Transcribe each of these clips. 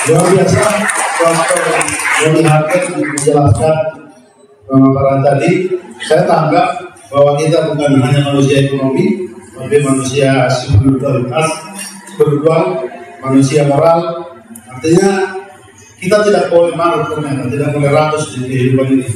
Luar biasa Dr. Joni Harket menjelaskan pemaparan tadi. Saya tanggap bahwa kita bukan hanya manusia ekonomi, tapi manusia spiritualitas, manusia moral. Artinya kita tidak boleh marah, ternyata tidak boleh ratus di kehidupan ini.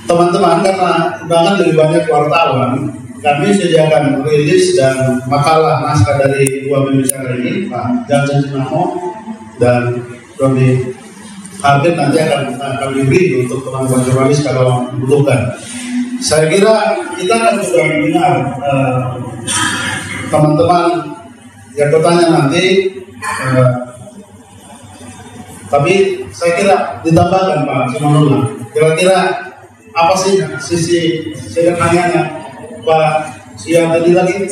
Teman-teman, karena bahkan lebih banyak wartawan, kami sediakan rilis dan makalah naskah dari dua pembicara ini, Pak Jansen Sinamo dan Roni Harget, nanti akan kami beri untuk teman-teman jurnalis kalau membutuhkan. Saya kira kita akan juga mendengar teman-teman yang bertanya nanti, tapi saya kira ditambahkan Pak Simanula, kira-kira apa sih sisi sederhananya Pak siang tadi lagi?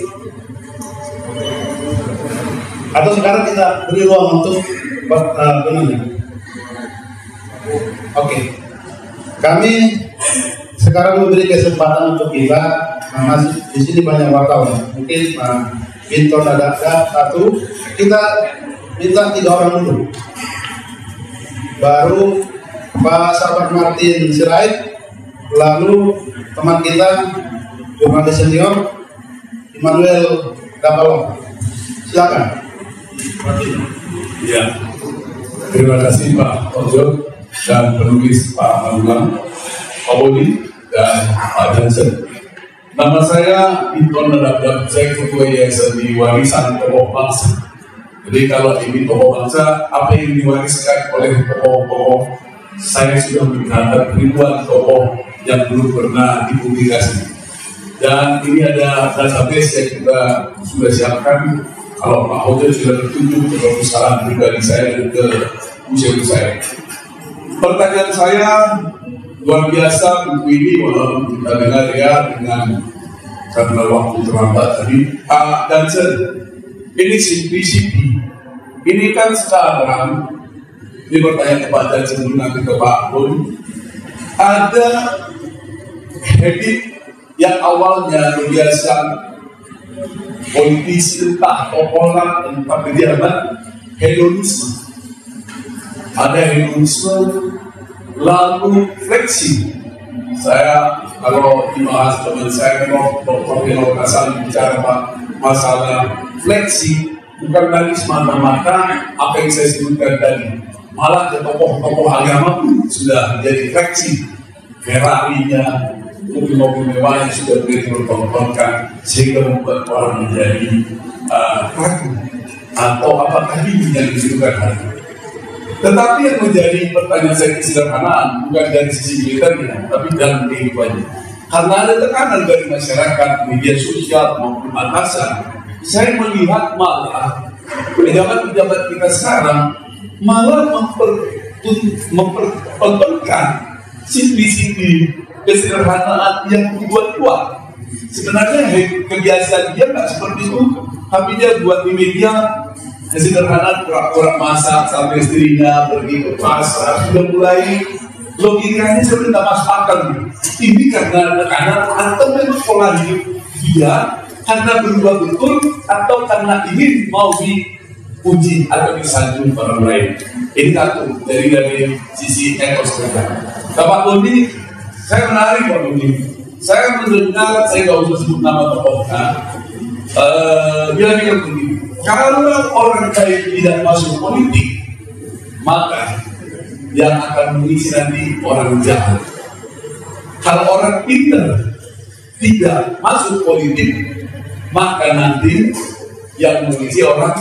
Atau sekarang kita beri ruang untuk penanya? Oke. Kami sekarang memberi kesempatan untuk kita, karena di sini banyak wartawan. Mungkin Pak Binton ada satu, kita minta 3 orang dulu. Baru Pak Sahabat Martin Sirait, lalu teman kita jurnalis senior Immanuel Dapalo. Silakan. Ya, terima kasih Pak Ojo dan penulis Pak Manulang, Pak Bodi dan Pak Jansen. Nama saya Binton Nadab, saya ketua Yayasan di Warisan Tokoh Bangsa. Jadi kalau ini tokoh bangsa, apa yang diwariskan oleh tokoh-tokoh, saya sudah melihat ribuan tokoh yang belum pernah dipublikasi. Dan ini ada database yang kita sudah siapkan. Kalau Pak Hojo sudah bertunjuk ke perpustakaan pribadi saya dan ke museum saya. Pertanyaan saya luar biasa buku ini, walaupun kita dengar ya dengan karena waktu terlambat tadi. Pak Jansen, ini simplicity. Ini kan sekarang, ini bertanya ke Pak Jansen nanti ke Pak Bodi, ada habit yang awalnya kebiasaan politisi entah tokoh entah pejabat, hedonisme. Ada hedonisme, lalu fleksi. Saya kalau dibahas teman saya Dr. Helo Kasal bicara masalah fleksi, bukan lagi semata-mata apa yang saya sebutkan tadi. Malah ke tokoh-tokoh agama pun sudah menjadi fleksi. Ferrari-nya, mobil-mobil mewahnya sudah dipertontonkan sehingga membuat orang menjadi ragu atau apakah ini yang dibutuhkan hari ini. Tetapi yang menjadi pertanyaan saya kesederhanaan bukan dari sisi militernya, tapi dalam kehidupannya. Karena ada tekanan dari masyarakat, media sosial maupun atasan, saya melihat malah pejabat-pejabat kita sekarang malah mempertontonkan simplicity, kesederhanaan yang dibuat kuat. Sebenarnya kebiasaan dia nggak seperti itu, tapi dia buat di media kesederhanaan, pura-pura masak sampai istrinya pergi ke pasar, sudah mulai logikanya sebenarnya nggak masuk akal. Ini karena tekanan atau memang pola hidup dia karena berubah betul atau karena ini mau diuji atau disanjung orang lain. Ini satu dari sisi etos kita. Bapak Bodi, saya menarik Pak Bodi. Saya mendengar, saya nggak usah sebut nama tokohnya. Dia bilang begini, kalau orang kaya tidak masuk politik, maka yang akan mengisi nanti orang jahat. Kalau orang pintar tidak masuk politik, maka nanti yang mengisi orang,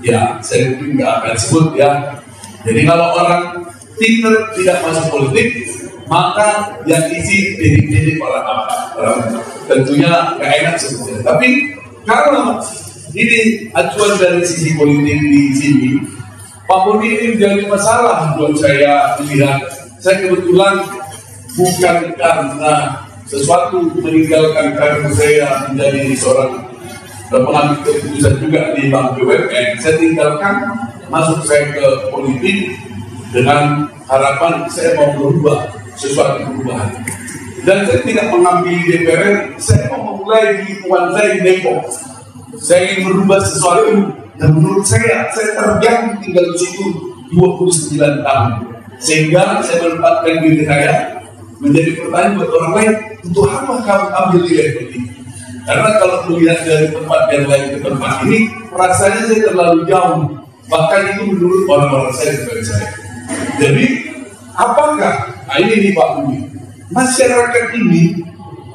ya saya mungkin nggak akan sebut ya. Jadi kalau orang pintar tidak masuk politik, maka yang isi didik orang tentunya nggak enak sebetulnya. Tapi kalau ini acuan dari sisi politik di sini, Pak Bodi, ini menjadi masalah buat saya melihat. Saya kebetulan bukan karena sesuatu meninggalkan karir saya menjadi seorang pengambil keputusan juga di Bank BUMN. Saya tinggalkan, masuk saya ke politik dengan harapan saya mau berubah sesuatu perubahan. Dan saya tidak mengambil DPR, saya mau memulai di lingkungan saya di Depok. Saya ingin merubah sesuatu Dan menurut saya terdiam tinggal di situ 29 tahun. Sehingga saya menempatkan diri saya menjadi pertanyaan buat orang lain, untuk apa kamu ambil nilai ini? Karena kalau melihat dari tempat yang lain ke tempat ini, rasanya saya terlalu jauh. Bahkan itu menurut orang-orang saya seperti saya. Jadi, apakah, nah ini nih Pak Budi, masyarakat ini,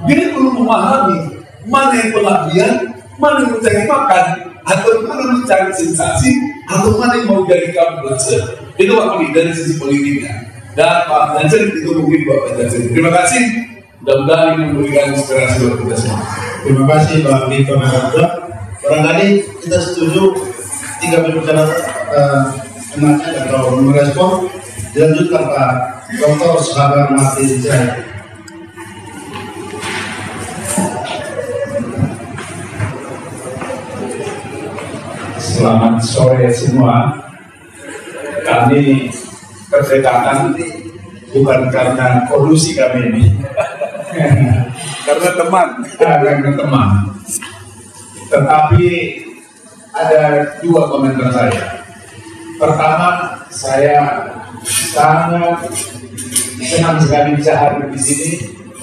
dia perlu memahami mana yang pengabdian, mana yang mencari makan, atau mana yang mencari sensasi, atau mana yang mau jadi kampanye. Itu Pak Budi dari sisi politiknya. Dan Pak Jansen itu mungkin Pak Jansen. Terima kasih. Mudah-mudahan ini memberikan inspirasi buat kita semua. Terima kasih Pak Niko Narada. Barangkali kita setuju 3 pembicara enaknya atau merespon. Dilanjutkan Pak Dr. Sahabat Martin Jaya. Selamat sore semua. Kami berdekatan bukan karena kolusi kami ini, Karena teman. karena teman. Tetapi ada 2 komentar saya. Pertama, saya sangat senang sekali bisa hadir di sini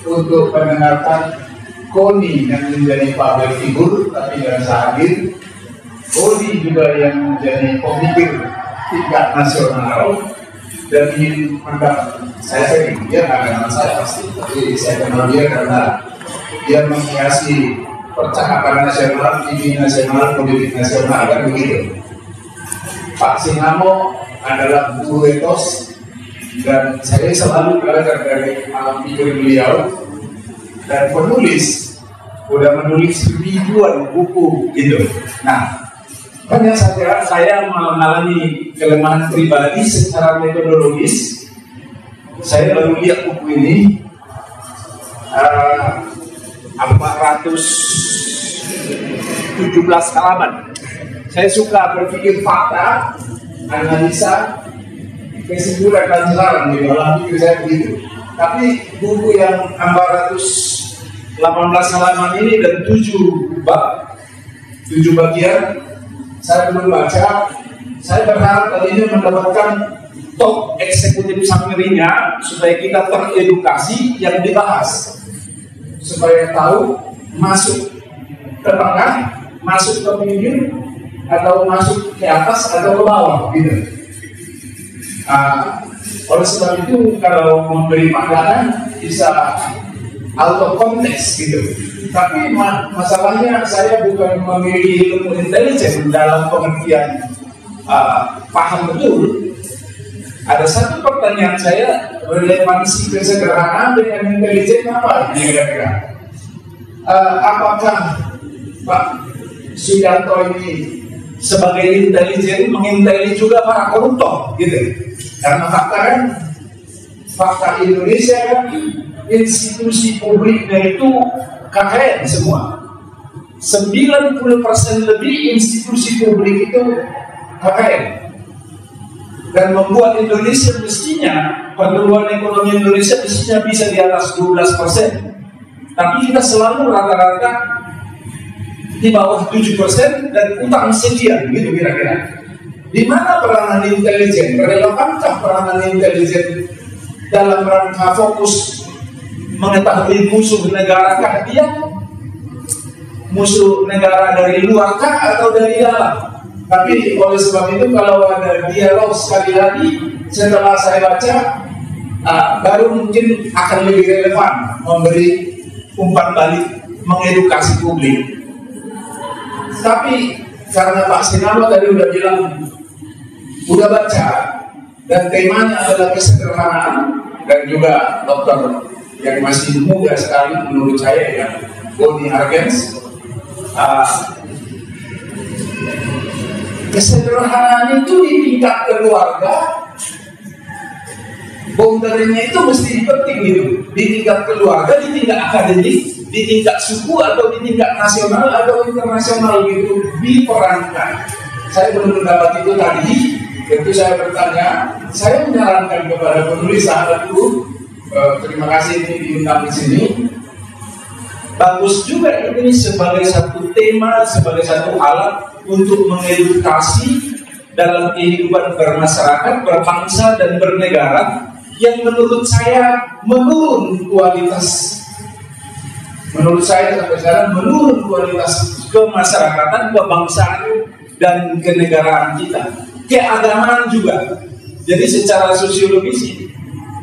untuk mendengarkan Koni yang menjadi public figure tapi tidak bisa hadir. Koni juga yang menjadi pemikir tingkat nasional dan ingin mendapat, saya yakin dia nggak kenal saya pasti, tapi saya kenal dia karena dia menghiasi percakapan nasional, TV nasional, politik nasional, kan begitu. Pak Sinamo adalah guru etos dan saya selalu belajar dari alam pikir beliau dan penulis, udah menulis ribuan buku gitu. Nah, hanya saja saya mengalami kelemahan pribadi secara metodologis. Saya baru lihat buku ini 417 halaman. Saya suka berpikir fakta, analisa, kesimpulan dan saran di dalam pikir saya begitu. Tapi buku yang 418 halaman ini dan 7 bab, 7 bagian, saya belum baca. Saya berharap kali ini mendapatkan top eksekutif summary-nya supaya kita teredukasi yang dibahas, supaya tahu masuk ke tengah, masuk ke pinggir, atau masuk ke atas atau ke bawah gitu. Oleh sebab itu kalau memberi pandangan bisa out of context gitu. Tapi masalahnya saya bukan memiliki ilmu intelijen dalam pengertian paham betul. Ada satu pertanyaan saya, relevansi kesederhanaan dengan intelijen apa kira-kira? Apakah Pak Suyanto ini sebagai intelijen menginteli juga para koruptor gitu? Karena fakta Indonesia kan institusi publiknya itu KKN semua. 90% lebih institusi publik itu KKN. Dan membuat Indonesia mestinya, pertumbuhan ekonomi Indonesia mestinya bisa di atas 12%. Tapi kita selalu rata-rata di bawah 7% dan utang sekian gitu kira-kira. Di mana peranan intelijen? Relevankah peranan intelijen dalam rangka fokus mengetahui musuh negara kah dia? Musuh negara dari luar kah atau dari dalam? Tapi oleh sebab itu kalau ada dialog sekali lagi setelah saya baca, baru mungkin akan lebih relevan memberi umpan balik, mengedukasi publik. Tapi karena Pak Sinamo tadi udah bilang udah baca dan temanya adalah kesederhanaan, dan juga dokter yang masih muda sekali menurut saya ya, Boni Argens, kesederhanaan itu di tingkat keluarga, boundarynya itu mesti penting gitu. Di tingkat keluarga, di tingkat akademik, di tingkat suku atau di tingkat nasional atau internasional gitu diperankan. Saya belum mendapat itu tadi. Tentu saya bertanya, saya menyarankan kepada penulis sahabatku, terima kasih ini diundang di sini. Bagus juga ini sebagai satu tema, sebagai satu alat untuk mengedukasi dalam kehidupan bermasyarakat, berbangsa dan bernegara yang menurut saya menurun kualitas. Menurut saya sampai sekarang menurun kualitas kemasyarakatan, kebangsaan dan kenegaraan kita. Keagamaan juga. Jadi secara sosiologis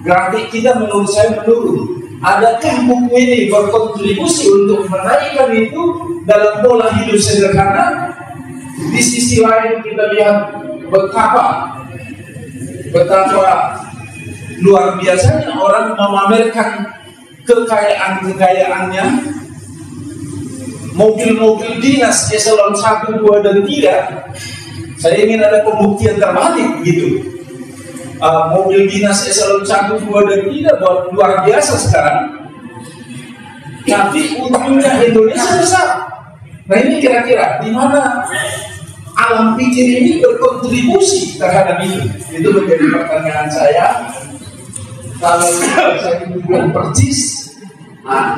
grafik kita menurut saya menurun. Adakah buku ini berkontribusi untuk menaikkan itu dalam pola hidup sederhana? Di sisi lain kita lihat betapa luar biasanya orang memamerkan kekayaan-kekayaannya, mobil-mobil dinas eselon 1, 2, dan 3. Saya ingin ada pembuktian terbalik gitu. Mobil dinas eselon 1, 2, dan 3 luar biasa sekarang, tapi untungnya Indonesia besar. Nah ini kira-kira di mana alam pikir ini berkontribusi terhadap itu? Itu menjadi pertanyaan saya. Kalau saya bukan persis,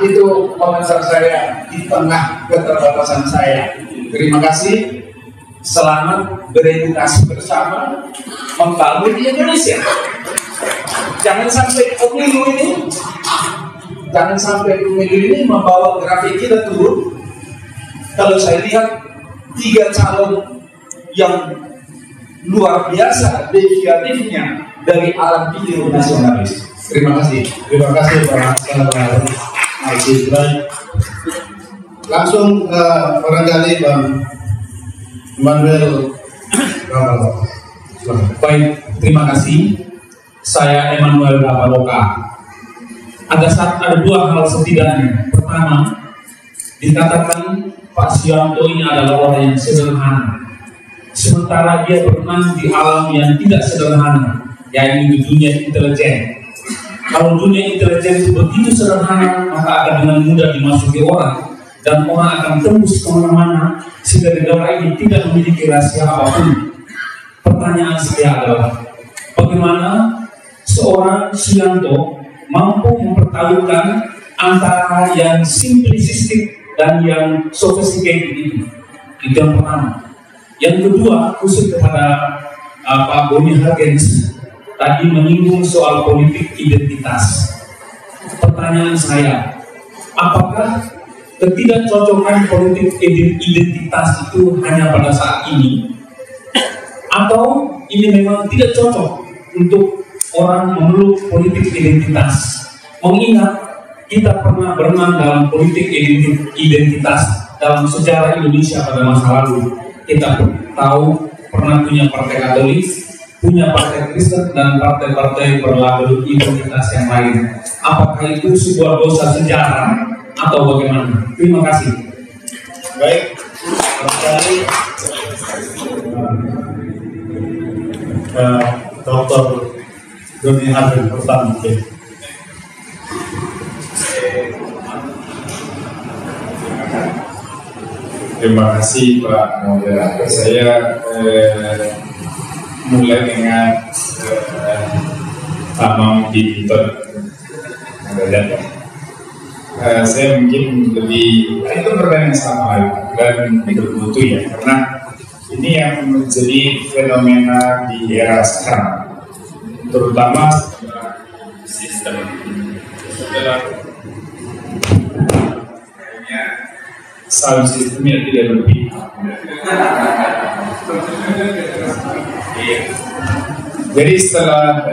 itu komentar saya di tengah keterbatasan saya. Terima kasih. Selamat beredukasi bersama membangun di Indonesia. Jangan sampai pemilu ini membawa grafik kita turun. Kalau saya lihat 3 calon yang luar biasa deviatifnya dari alam pikir nasionalis. Terima kasih Pak Ibrahim. Langsung barangkali Bang Emmanuel. Baik, terima kasih. Saya Emmanuel Rapaloka. Ada 2 hal setidaknya. Pertama, dikatakan Pak Suyanto ini adalah orang yang sederhana, sementara dia berenang di alam yang tidak sederhana, yaitu dunia intelijen. Kalau dunia intelijen itu begitu sederhana, maka akan dengan mudah dimasuki orang, dan orang akan tembus kemana-mana, sehingga negara ini tidak memiliki rahasia apapun. Pertanyaan saya adalah, bagaimana seorang Suyanto mampu mempertaruhkan antara yang simplistik dan yang sophisticated itu? Itu yang pertama. Yang kedua, khusus kepada Pak Boni Hargens, tadi menyinggung soal politik identitas. Pertanyaan saya, apakah ketidakcocokan politik identitas itu hanya pada saat ini, atau ini memang tidak cocok untuk orang memeluk politik identitas? Mengingat kita pernah berenang dalam politik identitas dalam sejarah Indonesia pada masa lalu. Kita tahu pernah punya partai Katolik, punya partai Kristen, dan partai-partai berlabel identitas yang lain. Apakah itu sebuah dosa sejarah atau bagaimana? Terima kasih. Baik, sekali Dr. Doni Hargen pertama. Terima kasih Pak Moderator. Saya mulai dengan Pak Maudi saya mungkin lebih itu pertanyaan sama dan bermutu ya, karena ini yang menjadi fenomena di era sekarang, terutama sistem sound sistemnya tidak berpihak. Jadi setelah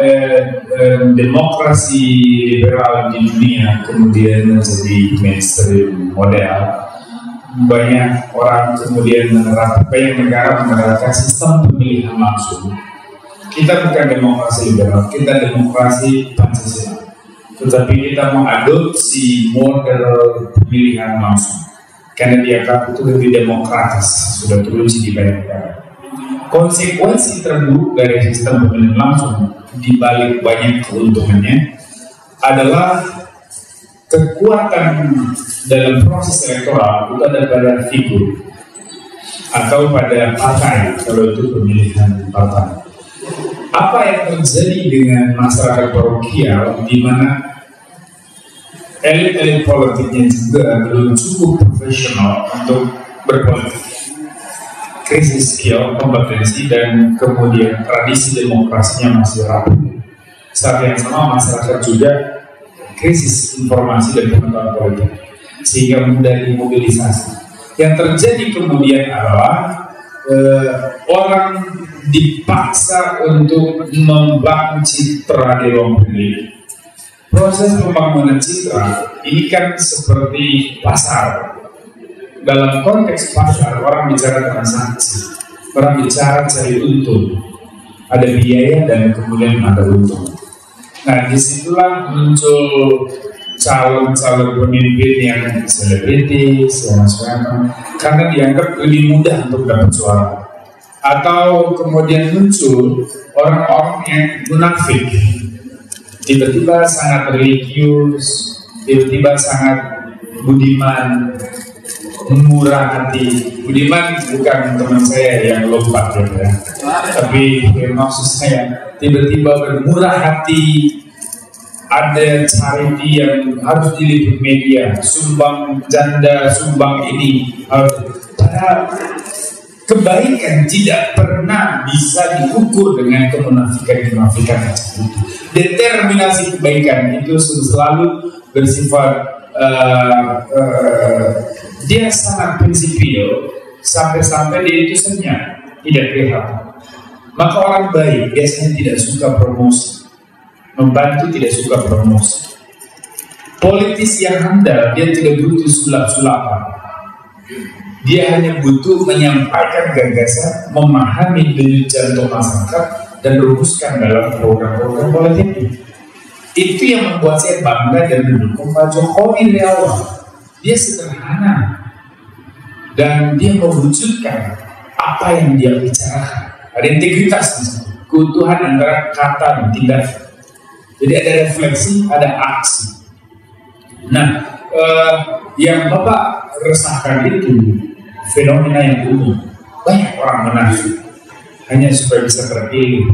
demokrasi liberal di dunia kemudian menjadi mainstream model, banyak orang kemudian banyak negara menerapkan sistem pemilihan langsung. Kita bukan demokrasi liberal, kita demokrasi Pancasila, tetapi kita mengadopsi model pemilihan langsung karena dianggap itu lebih demokratis, sudah teruji di banyak negara. Konsekuensi terburuk dari sistem pemilihan langsung di balik banyak keuntungannya adalah kekuatan dalam proses elektoral itu ada pada figur atau pada partai, kalau itu pemilihan partai. Apa yang terjadi dengan masyarakat parokial di mana elit-elit politiknya juga belum cukup profesional untuk berpolitik. krisis skill, kompetensi, dan kemudian tradisi demokrasinya masih rapuh. Saat yang sama masyarakat juga krisis informasi dan pengetahuan politik, sehingga mudah dimobilisasi. Yang terjadi kemudian adalah orang dipaksa untuk membangun citra di ruang publik. Proses pembangunan citra ini kan seperti pasar. Dalam konteks pasar, orang bicara transaksi, orang bicara cari untung, ada biaya dan kemudian ada untung. Nah, disitulah muncul calon-calon pemimpin yang selebritis, karena dianggap lebih mudah untuk dapat suara. Atau kemudian muncul orang-orang yang munafik, tiba-tiba sangat religius, tiba-tiba sangat budiman, murah hati. Budiman bukan teman saya yang lompat ya, tapi maksud saya tiba-tiba bermurah hati, ada charity yang harus diliput media, sumbang janda, sumbang ini, padahal kebaikan tidak pernah bisa diukur dengan kemunafikan macam itu. Determinasi kebaikan itu selalu bersifat dia sangat prinsipil, sampai-sampai dia itu senyap, tidak kelihatan. Maka orang baik biasanya tidak suka promosi, membantu tidak suka promosi. Politis yang handal dia tidak butuh sulap-sulapan, dia hanya butuh menyampaikan gagasan, memahami denyut jantung masyarakat, dan rumuskan dalam program-program politik. Itu yang membuat saya bangga dan mendukung Pak Jokowi dari awal. Dia sederhana dan dia mewujudkan apa yang dia bicarakan. Ada integritas, keutuhan antara kata dan tindakan. Jadi ada refleksi, ada aksi. Nah, yang Bapak resahkan itu fenomena yang umum. Banyak orang menafsir hanya supaya bisa terpilih.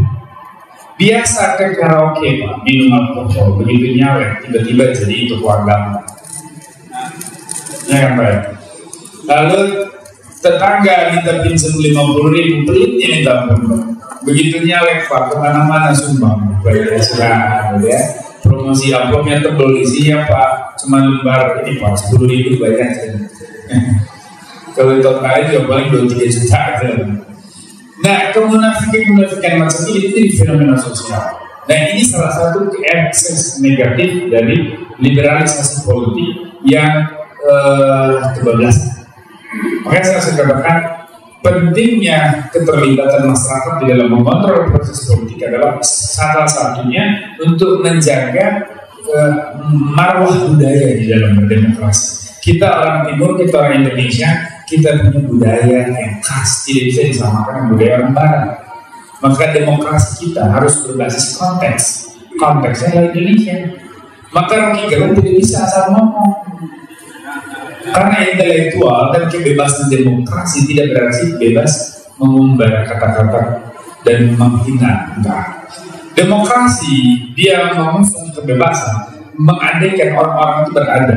Biasa ke karaoke, Pak, minum alkohol, begitu nyalek, tiba-tiba jadi tokoh agama. Ya kan, Pak? Lalu tetangga minta pinjam 50.000, pelitnya minta ampun. Begitu nyalek, Pak, kemana-mana sumbang. Baik, ya. Promosi amplopnya tebel, isinya Pak, cuma lembar ini Pak, 10.000 banyak. Kalau di tahun lain juga paling 2-3 juta. Nah, kemunafikan macam ini itu fenomena sosial. Nah, ini salah satu ekses negatif dari liberalisasi politik yang kebablasan. Makanya saya sudah katakan pentingnya keterlibatan masyarakat di dalam mengontrol proses politik adalah salah satunya untuk menjaga marwah budaya di dalam berdemokrasi. Kita orang Timur, kita orang Indonesia, kita punya budaya yang khas, tidak bisa disamakan dengan budaya orang Barat. Maka demokrasi kita harus berbasis konteks. Konteksnya adalah Indonesia. Maka Rocky Gerung tidak bisa asal ngomong. Karena intelektual dan kebebasan demokrasi tidak berarti bebas mengumbar kata-kata dan menghina. Enggak. Demokrasi dia mengusung kebebasan, mengandaikan orang-orang itu berada.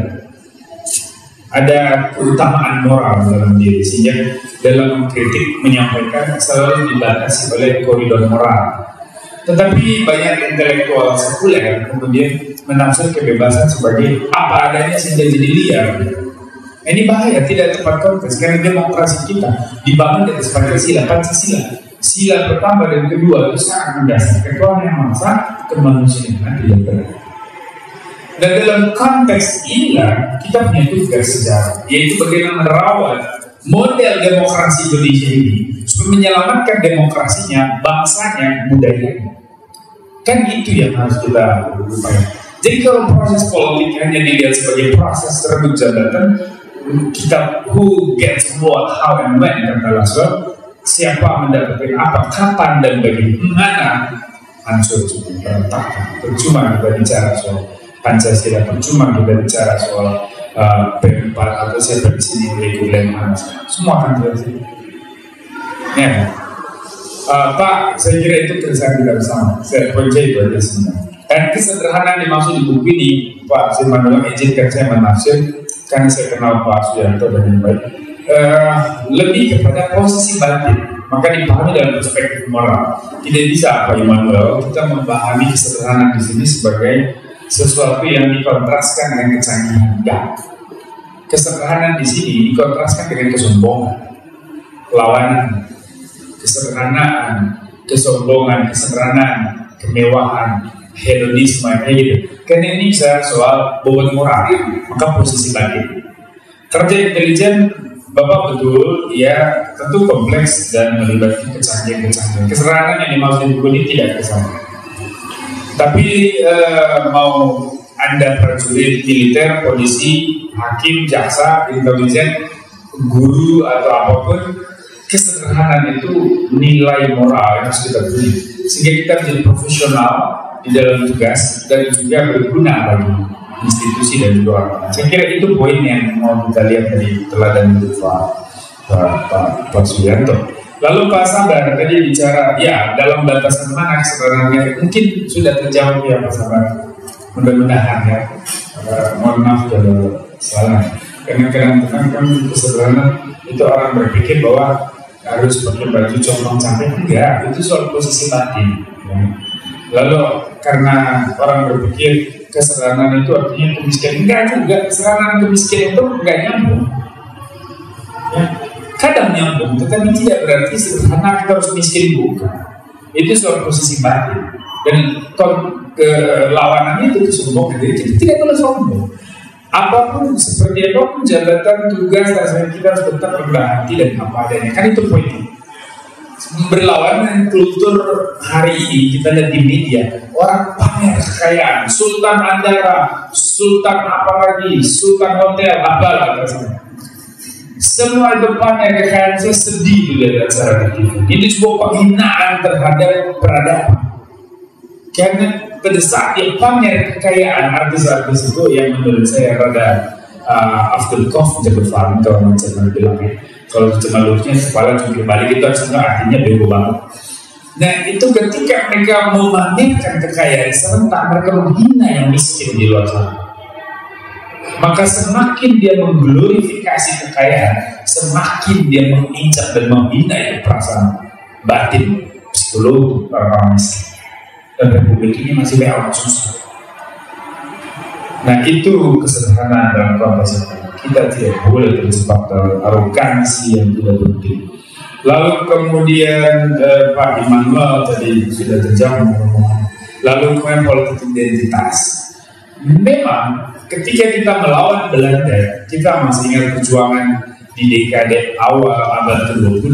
Ada keutamaan moral dalam diri, sehingga dalam mengkritik, menyampaikan selalu dibatasi oleh koridor moral. Tetapi banyak intelektual sekuler kemudian menafsir kebebasan sebagai apa adanya sehingga jadi liar. Ini bahaya, tidak tepat konteks, karena demokrasi kita dibangun dari Pancasila. Sila pertama dan kedua itu sangat mendasar, ketuhanan yang maha esa, kemanusiaan tidak berat. Dan dalam konteks inilah kita punya tugas sejarah, yaitu bagaimana merawat model demokrasi Indonesia ini supaya menyelamatkan demokrasinya, bangsanya, budayanya. Kan itu yang harus kita upayakan. Jadi kalau proses politik hanya dilihat sebagai proses rebut jabatan, kita who gets what, how and when, kata Laswell, siapa mendapatkan apa, kapan dan bagaimana, hancur juga berantakan. Percuma kita bicara soal Pancasila, percuma kita bicara soal P4 atau siapa di sini reguler mana, semua akan terjadi. Ya, Pak, saya kira itu keresahan kita bersama. Saya percaya itu aja sebenarnya. Dan kesederhanaan dimaksud di buku ini, Pak Simandolang izinkan saya menafsir, karena saya kenal Pak Suyanto dan yang baik. lebih kepada posisi batin, maka dipahami dalam perspektif moral. Tidak bisa Pak Immanuel kita memahami kesederhanaan di sini sebagai sesuatu yang dikontraskan dengan kecanggihan. Enggak. Kesederhanaan di sini dikontraskan dengan kesombongan, lawanan, kesederhanaan, kesombongan, kesederhanaan, kemewahan, hedonisme, kayak gitu. Karena ini bisa soal bobot moral, maka posisi batin. Kerja intelijen, Bapak betul, ya tentu kompleks dan melibatkan kecanggihan-kecanggihan. Kesederhanaan yang dimaksud di buku ini tidak kesana. Tapi mau Anda prajurit militer, polisi, hakim, jaksa, intelijen, guru atau apapun, kesederhanaan itu nilai moral yang harus kita punya, sehingga kita menjadi profesional di dalam tugas dan juga berguna bagi institusi dan juga orang. Saya kira itu poin yang mau kita lihat dari teladan itu Pak Suyanto. Lalu Pak Sabar tadi bicara, ya dalam batasan mana kesederhanaannya, mungkin sudah terjawab ya Pak Sabar. Mudah-mudahan ya. Mohon maaf kalau salah. Karena kadang-kadang kan kesederhanaan itu orang berpikir bahwa harus pakai baju compang camping, enggak, itu soal posisi batin. Ya. Lalu karena orang berpikir kesederhanaan itu artinya kemiskinan, enggak juga, kesederhanaan kemiskinan itu enggak nyambung. Ya. Kadang nyambung, tetapi tidak berarti sederhana kita harus miskin, bukan. Itu soal posisi batin. Dan lawanannya itu kesombongan. Jadi kita tidak boleh sombong. Apapun seperti apapun jabatan, tugas, rasanya kita harus tetap rendah hati dan apa adanya. Kan itu poinnya. Berlawan dengan kultur hari ini kita lihat di media, orang pamer kekayaan, Sultan Andara, Sultan apalagi, Sultan Hotel, apalah rasanya. Semua itu pamer kekayaan, saya sedih juga acara itu. Ini sebuah penghinaan terhadap peradaban. Karena pada saat dia pamer kekayaan artis-artis itu yang menurut saya rada after cough jago farm kalau macam bilang ya. Kalau cemaluknya kepala jungkir balik itu sebenarnya artinya bego banget. Nah itu ketika mereka memamerkan kekayaan serentak, mereka menghina yang miskin di luar sana. Maka semakin dia mengglorifikasi kekayaan, semakin dia menginjak dan menghina itu perasaan batin psikologi orang miskin. Dan republik ini masih banyak orang susah. Nah itu kesederhanaan dalam konteks ini. Kita tidak boleh terjebak dalam arogansi yang tidak penting. Lalu kemudian Pak Immanuel tadi sudah terjawab. Lalu kemudian politik identitas. Memang ketika kita melawan Belanda, kita masih ingat perjuangan di dekade awal abad ke-20.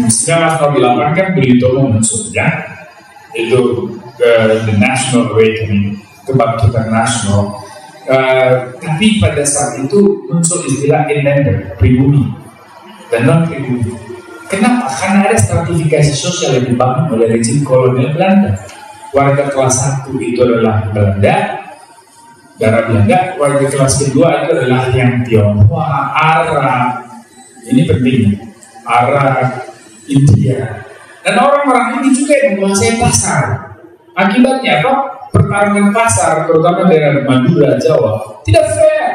1908 kan Bung Tomo muncul ya, itu the National Awakening, kebangkitan nasional. Tapi pada saat itu muncul istilah inlander, pribumi dan non pribumi. Kenapa? Karena ada stratifikasi sosial yang dibangun oleh rezim kolonial Belanda. Warga kelas 1 itu adalah Belanda, darah Belanda. Warga kelas kedua itu adalah yang Tionghoa, Arab. Ini penting, Arab, India, dan orang-orang ini juga yang menguasai pasar. Akibatnya apa? Pertarungan pasar, terutama daerah Madura, Jawa, tidak fair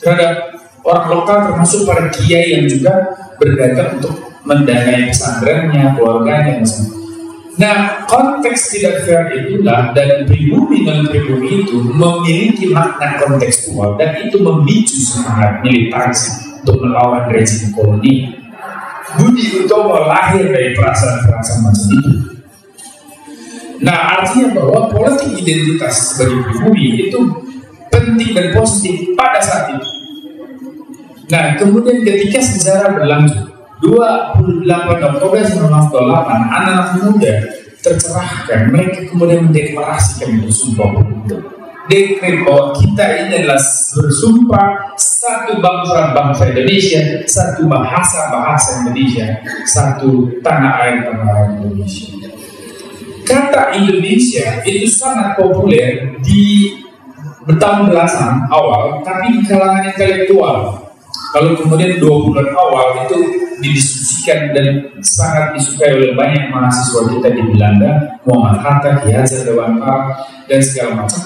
terhadap orang lokal, termasuk para kiai yang juga berdagang untuk mendanai pesantrennya, keluarganya, misalnya. Nah, konteks tidak fair itulah, dan pribumi dan pribumi itu memiliki makna kontekstual, dan itu memicu semangat militarisme untuk melawan rezim koloni. Budi Utomo lahir dari perasaan-perasaan macam itu. Nah, artinya bahwa politik identitas sebagai pribumi itu penting dan positif pada saat itu. Nah, kemudian ketika sejarah berlanjut, 28 Oktober 1928, anak-anak muda tercerahkan, mereka kemudian mendeklarasikan itu sumpah pemuda. Dekret bahwa kita ini adalah bersumpah satu bangsa Indonesia, satu bahasa Indonesia, satu tanah air Indonesia. Kata Indonesia itu sangat populer di bertahun belasan awal, tapi di kalangan intelektual. Kalau kemudian 2 bulan awal itu didiskusikan dan sangat disukai oleh banyak mahasiswa kita di Belanda, Muhammad Hatta, Ki Hajar Dewantara, dan segala macam.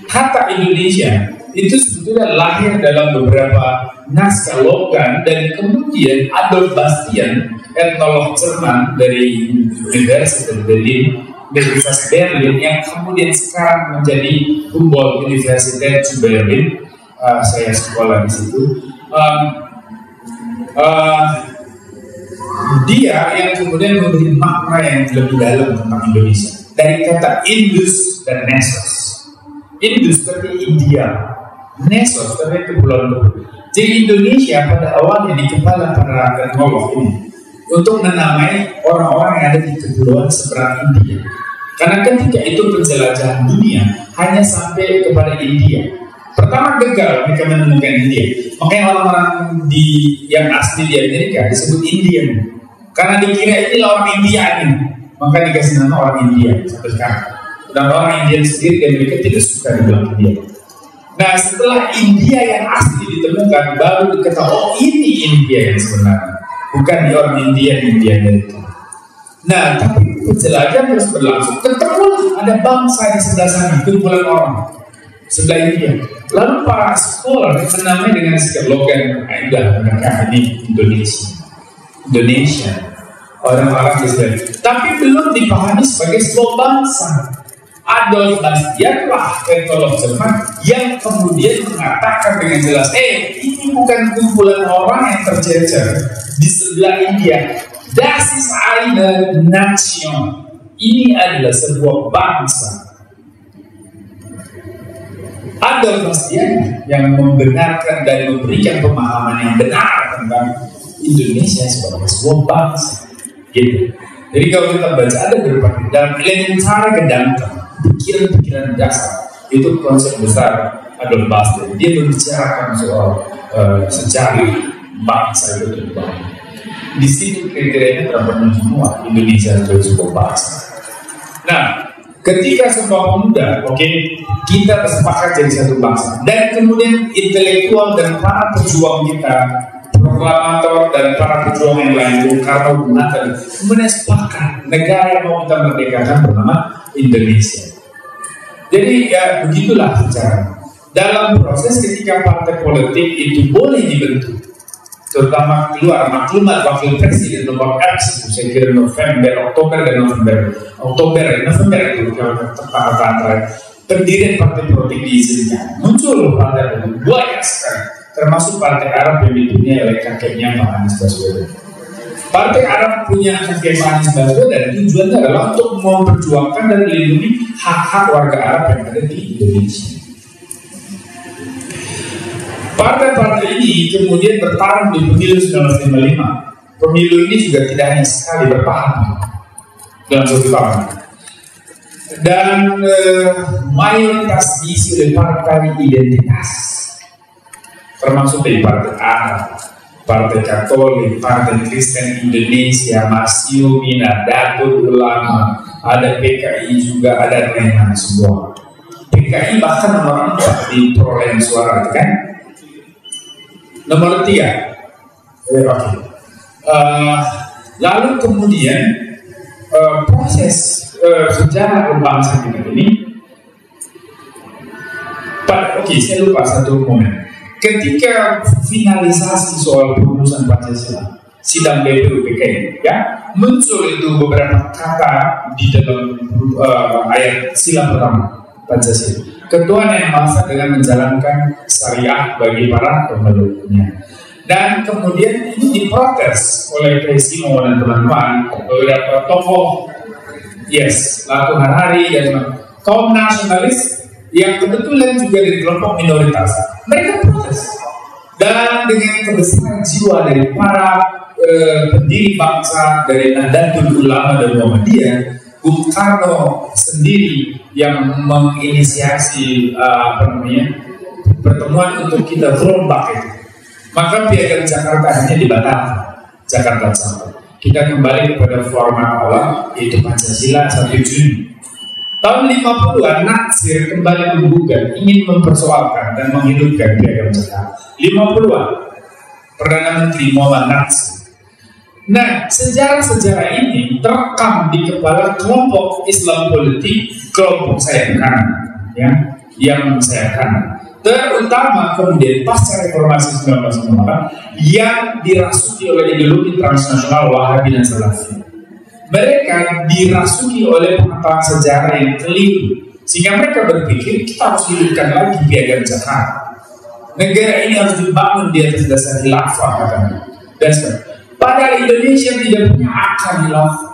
Kata Indonesia itu sebetulnya lahir dalam beberapa naskah Logan, dan kemudian Adolf Bastian, etnolog Jerman dari Universitas Berlin yang kemudian sekarang menjadi Humboldt University zu Berlin. Saya sekolah di situ. Dia yang kemudian memberi makna yang lebih dalam tentang Indonesia dari kata Indus dan Nessos. Indus seperti India, Nessos seperti kepulauan. Jadi Indonesia pada awalnya di kepala para etnolog ini untuk menamai orang-orang yang ada di kepulauan seberang India. Karena ketika itu penjelajahan dunia hanya sampai kepada India. Pertama gagal mereka menemukan India. Makanya orang-orang yang asli di Amerika disebut Indian. Karena dikira inilah orang India ini. Maka dikasih nama orang India sampai sekarang. Dan orang India sendiri di Amerika tidak suka dibilang India. Nah, setelah India yang asli ditemukan, baru diketahui, oh ini India yang sebenarnya, bukan di orang India Amerika. Nah, tapi penjelajahan terus berlangsung. Ketemulah ada bangsa di sebelah sana, kumpulan orang sebelah India. Lalu para sekolah menamai dengan sikap Logan, mereka ini Indonesia, orang-orang Israel. Tapi belum dipahami sebagai sebuah bangsa. Adolf Bastian lah etnolog Jerman yang kemudian mengatakan dengan jelas, ini bukan kumpulan orang yang tercecer di sebelah India. Das ist eine Nation. Ini adalah sebuah bangsa. Adolf Bastian yang membenarkan dan memberikan pemahaman yang benar tentang Indonesia sebagai sebuah bangsa. Gitu. Jadi kalau kita baca ada beberapa dalam elementar kedangkal pikiran-pikiran dasar itu konsep besar Adolf Bastian. Dia membicarakan soal sejarah bangsa itu terbangun. Di situ kriterianya terpenuhi semua Indonesia sebagai sebuah bangsa. Nah, ketika semua pemuda, kita bersepakat jadi satu bangsa, dan kemudian intelektual dan para pejuang kita, proklamator dan para pejuang yang lain, Bung Karno, Bung Hatta, kemudian sepakat negara yang mau kita merdekakan bernama Indonesia. Jadi ya begitulah secara dalam proses ketika partai politik itu boleh dibentuk, terutama keluar maklumat wakil presiden nomor X, saya kira Oktober itu tepat pendirian partai politik diizinkan, muncul partai politik banyak sekali, termasuk partai Arab yang dipunyai oleh kakeknya Pak Anies Baswedan. Partai Arab punya kakek Pak Anies Baswedan, tujuannya adalah untuk memperjuangkan dan melindungi hak-hak warga Arab yang ada di Indonesia. Partai-partai ini kemudian bertarung di pemilu 1955. Pemilu ini juga tidak hanya sekali bertahan dalam satu tahun. Dan mayoritas diisi oleh partai identitas, termasuk dari partai Arab, Partai Katolik, Partai Kristen Indonesia, Masyumi, Nahdlatul Ulama, ada PKI juga, ada lain-lain semua. PKI bahkan nomor 4 di perolehan suara, kan? Nomor 3. Lalu kemudian proses sejarah bangsa kita ini. Saya lupa satu momen. Ketika finalisasi soal perumusan Pancasila, sidang BPUPK, muncul itu beberapa kata di dalam ayat sila pertama Pancasila. Ketuhanan yang Maha Esa dengan menjalankan syariah bagi para pemeluknya. Dan kemudian itu diprotes oleh Presimo dan teman-teman, beberapa tokoh, Latu Harari dan kaum nasionalis yang kebetulan juga dari kelompok minoritas. Mereka protes. Dan dengan kebesaran jiwa dari para pendiri bangsa, dari Nahdlatul Ulama dan Muhammadiyah, Bung Karno sendiri yang menginisiasi pertemuan untuk kita rombak itu. Maka Piagam Jakarta hanya dibatalkan, Jakarta Sampai. Kita kembali kepada format awal, yaitu Pancasila 1 Juni. Tahun 50-an Natsir kembali menggugat, ingin mempersoalkan dan menghidupkan Piagam Jakarta. 50-an Perdana Menteri Muhammad Natsir. Nah, sejarah-sejarah ini terekam di kepala kelompok Islam politik, kelompok sayap kanan, yang sayap kanan. terutama kemudian pasca reformasi 1998 yang dirasuki oleh ideologi transnasional Wahabi dan Salafi. Mereka dirasuki oleh pengetahuan sejarah yang keliru, sehingga mereka berpikir kita harus hidupkan lagi piagam Jakarta. Negara ini harus dibangun di atas dasar khilafah, katanya. Padahal Indonesia tidak punya akar khilafah.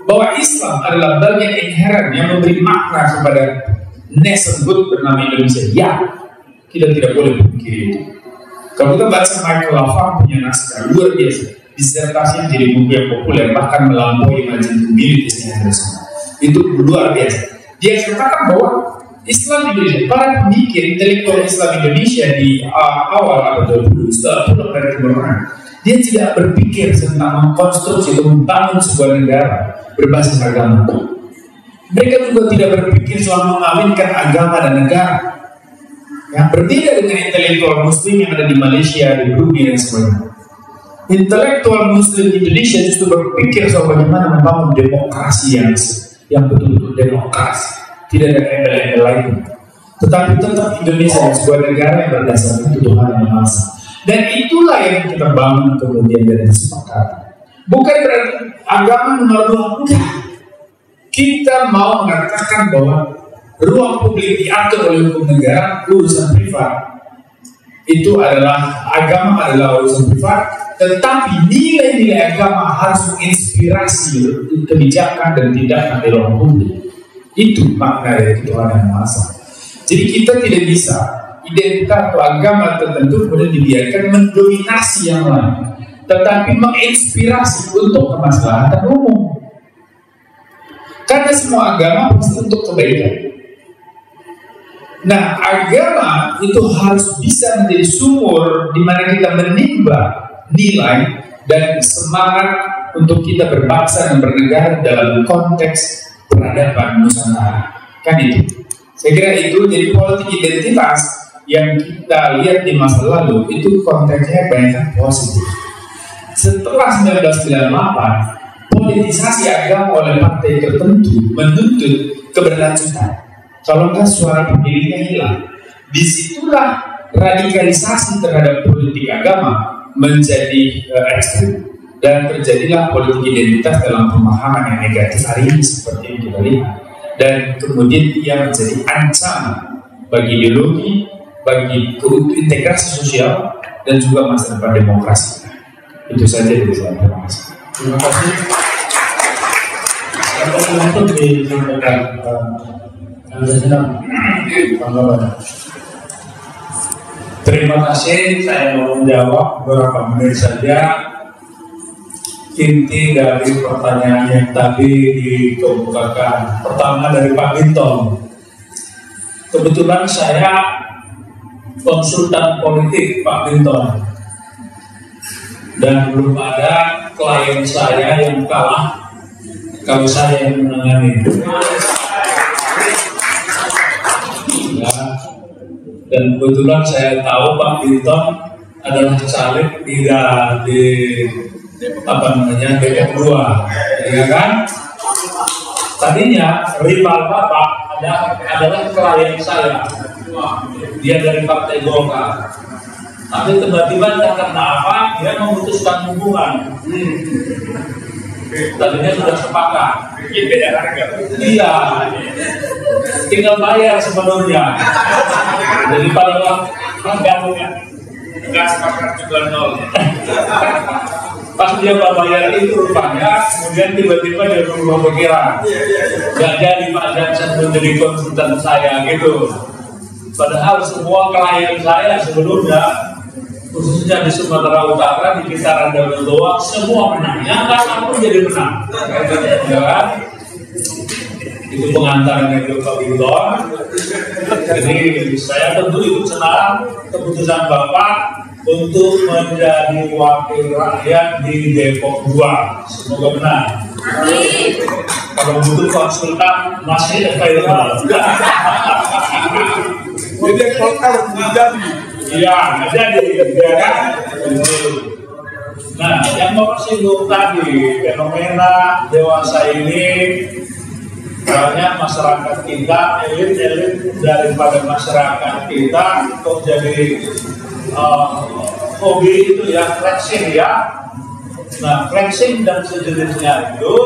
Bahwa Islam adalah bagian inherent yang memberi makna kepada nationhood bernama Indonesia. Ya, kita tidak boleh berpikir itu. Kalau kita baca Michael Lafang punya naskah luar biasa, disertasi yang jadi buku yang populer, bahkan melampaui Majen Communities yang ada sana. Itu luar biasa. Dia katakan bahwa Islam Indonesia, para pemikir intelektual Islam Indonesia di awal abad 20 setelah pulang dari kemerdekaan, dia tidak berpikir tentang mengkonstruksi atau membangun sebuah negara berbasis agama. Mereka juga tidak berpikir soal mengawinkan agama dan negara. Yang berbeda dengan intelektual Muslim yang ada di Malaysia, di Brunei dan sebagainya. Intelektual Muslim Indonesia justru berpikir soal bagaimana membangun demokrasi yang betul-betul demokrasi, tidak ada embel-embel lain. Tetapi tetap Indonesia sebuah negara yang berdasarkan Tuhan yang Maha Esa. Dan itulah yang kita bangun kemudian dari kesepakatan. Bukan berarti agama nomor 2, enggak. Kita mau mengatakan bahwa ruang publik diatur oleh hukum negara, urusan privat. Itu adalah, agama adalah urusan privat, tetapi nilai-nilai agama harus menginspirasi kebijakan dan tindakan di ruang publik. Itu makna dari Tuhan yang Maha Esa. Jadi kita tidak bisa identitas atau agama tertentu kemudian dibiarkan mendominasi yang lain, tetapi menginspirasi untuk kemaslahatan umum. Karena semua agama pasti untuk kebaikan. Nah, agama itu harus bisa menjadi sumur di mana kita menimba nilai dan semangat untuk kita berbangsa dan bernegara dalam konteks peradaban Nusantara. Kan itu. Saya kira itu jadi politik identitas yang kita lihat di masa lalu itu konteksnya banyak positif. Setelah 1998, politisasi agama oleh partai tertentu menuntut keberlanjutan. Kalau enggak suara pemilihnya hilang. Disitulah radikalisasi terhadap politik agama menjadi ekstrem dan terjadilah politik identitas dalam pemahaman yang negatif hari ini seperti yang kita lihat. Dan kemudian ia menjadi ancaman bagi ideologi, bagi integrasi sosial dan juga masa depan demokrasi. Itu saja dari saya. Terima kasih. Terima kasih. Untuk disampaikan Terima kasih. Saya mau menjawab beberapa menit saja inti dari pertanyaan yang tadi dikemukakan. Pertama dari Pak Ginton. Kebetulan saya konsultan politik Pak Ginton, dan belum ada klien saya yang kalah kalau saya yang menangani. Ya. Dan kebetulan saya tahu Pak Ginton adalah caleg tidak di Depok 2, ya kan? Tadinya rival Bapak adalah klien saya. Dia dari Partai Golkar. Tapi tiba-tiba karena apa? Dia memutuskan hubungan. Tadinya sudah sepakat. Beda harga. Iya. Tinggal bayar sebenarnya. Jadi pada nggak sepakat juga nol. Pas dia bayar itu rupanya, kemudian tiba-tiba dia berubah pikiran. Gak jadi Pak Jansen menjadi konsultan saya gitu. Padahal semua klien saya sebelumnya, khususnya di Sumatera Utara, di kisaran Daun Doang, semua menang. Yang kalah pun jadi menang. Ya kan? Itu pengantarnya ke Pak Ginton. Jadi saya tentu ikut senang keputusan Bapak untuk menjadi wakil rakyat di Depok 2. Semoga benar. Kalau butuh konsultan masih available. Jadi kalau menjadi, iya, jadi, ya kan? Nah, yang Bapak singgung tadi, fenomena dewasa ini Soalnya masyarakat kita, elit-elit daripada masyarakat kita kok jadi hobi itu ya, flexing ya. Nah, flexing dan sejenisnya itu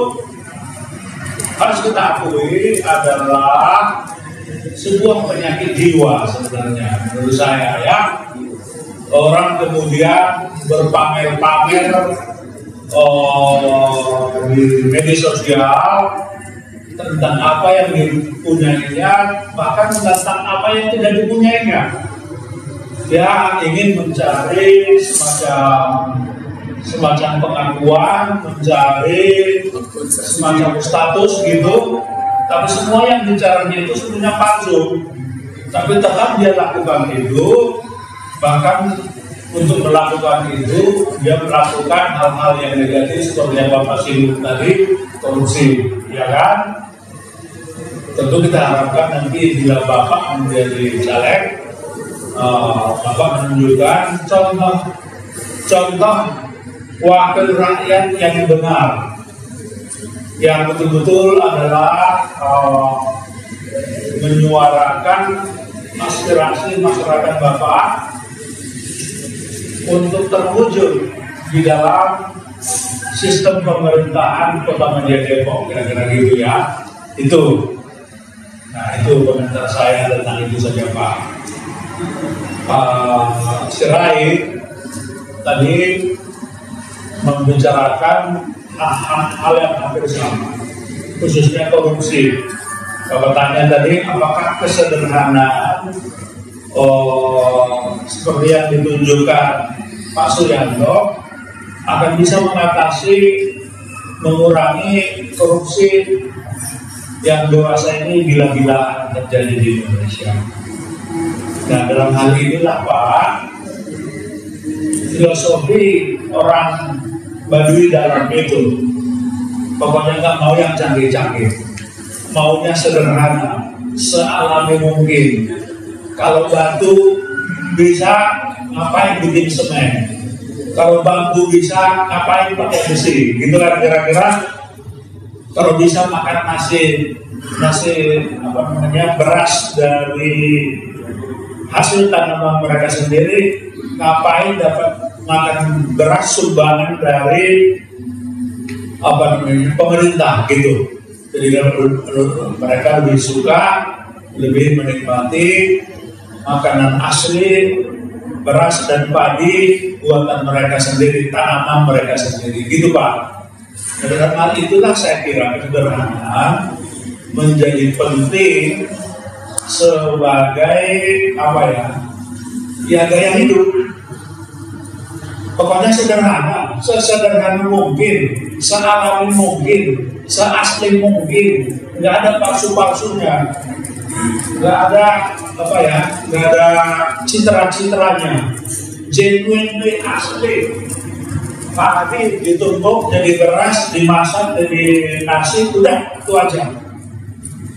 harus kita akui adalah sebuah penyakit jiwa sebenarnya menurut saya ya. Orang kemudian berpamer-pamer di media sosial tentang apa yang dipunyainya, bahkan tentang apa yang tidak dipunyainya. Dia ingin mencari semacam pengakuan, mencari semacam status gitu, tapi semua yang dicarinya itu sebenarnya palsu. Tapi tetap dia lakukan itu, bahkan untuk melakukan itu dia melakukan hal-hal yang negatif seperti yang Bapak singgung tadi, korupsi, ya kan? Tentu kita harapkan nanti bila Bapak menjadi caleg, Bapak menunjukkan contoh wakil rakyat yang benar, yang betul-betul adalah menyuarakan aspirasi masyarakat Bapak untuk terwujud di dalam sistem pemerintahan Kota Media Depok, kira-kira gitu ya. Itu, nah itu komentar saya tentang itu saja Pak. Sirait tadi membicarakan hal yang hampir sama, khususnya korupsi. Bapak tanya tadi, apakah kesederhanaan seperti yang ditunjukkan Pak Suyanto akan bisa mengatasi, mengurangi korupsi yang dewasa ini gila-gilaan terjadi di Indonesia. Nah, dalam hal inilah Pak, filosofi orang Baduy dalam itu pokoknya nggak mau yang canggih-canggih, maunya sederhana, sealami mungkin. Kalau batu bisa, ngapain bikin semen? Kalau bambu bisa, ngapain pakai besi? Gitu kan kira-kira. Kalau bisa makan nasi beras dari hasil tanaman mereka sendiri, ngapain dapat makan beras sumbangan dari pemerintah gitu. Jadi mereka lebih suka, lebih menikmati makanan asli, beras dan padi buatan mereka sendiri, tanaman mereka sendiri, gitu Pak. Dalam hal itulah saya kira kesederhanaan menjadi penting sebagai gaya hidup. Pokoknya sederhana, sesederhana mungkin, sealami mungkin, seasli mungkin, nggak ada palsu-palsunya, nggak ada nggak ada citra-citranya, genuinely asli. Padi ditumbuk jadi beras, dimasak jadi nasi, udah itu aja,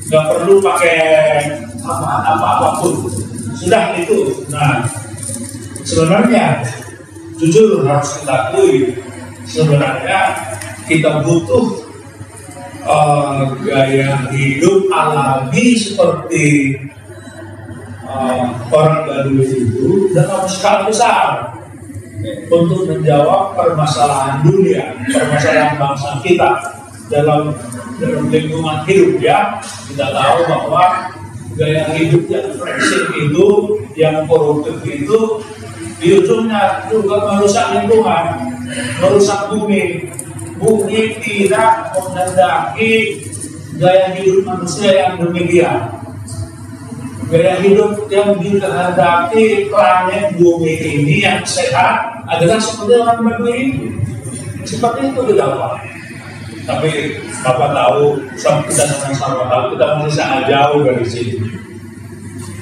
nggak perlu pakai apapun, sudah itu. Nah, sebenarnya jujur harus kita akui, sebenarnya kita butuh gaya hidup alami seperti orang Baduy itu dalam skala besar untuk menjawab permasalahan dunia, permasalahan bangsa kita dalam lingkungan hidup ya. Kita tahu bahwa gaya hidup yang flexing itu, yang koruptif itu, di ujungnya juga merusak lingkungan, merusak bumi. Bumi tidak menghendaki gaya hidup manusia yang demikian. Gaya hidup yang dikehendaki planet bumi ini yang sehat adalah seperti orang Baduy ini. Seperti itu tidak Pak. Tapi Bapak tahu, kita sama-sama tahu, kita masih sangat jauh dari sini.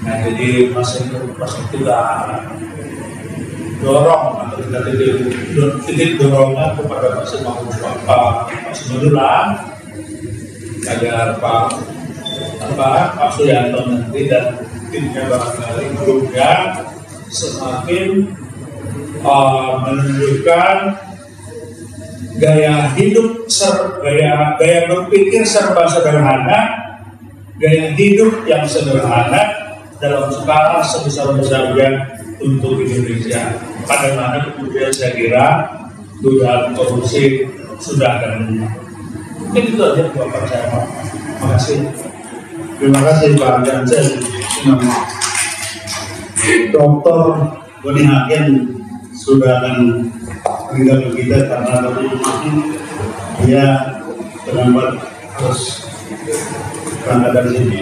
Nah, jadi masih kita dorong atau kita titik dorongnya kepada Pak Semedulang agar Pak Suyanto nanti dan timnya barangkali juga semakin menunjukkan gaya hidup, gaya berpikir serba sederhana gaya hidup yang sederhana dalam skala sebesar-besarnya untuk Indonesia. Pada mana kemudian saya kira dugaan korupsi sudah ada. Mungkin itu aja Bapak saya. Terima kasih. Terima kasih Pak Jansen. Dr. Boni Hakim sudah akan meninggal kita karena dia terlambat terus berangkat dari sini.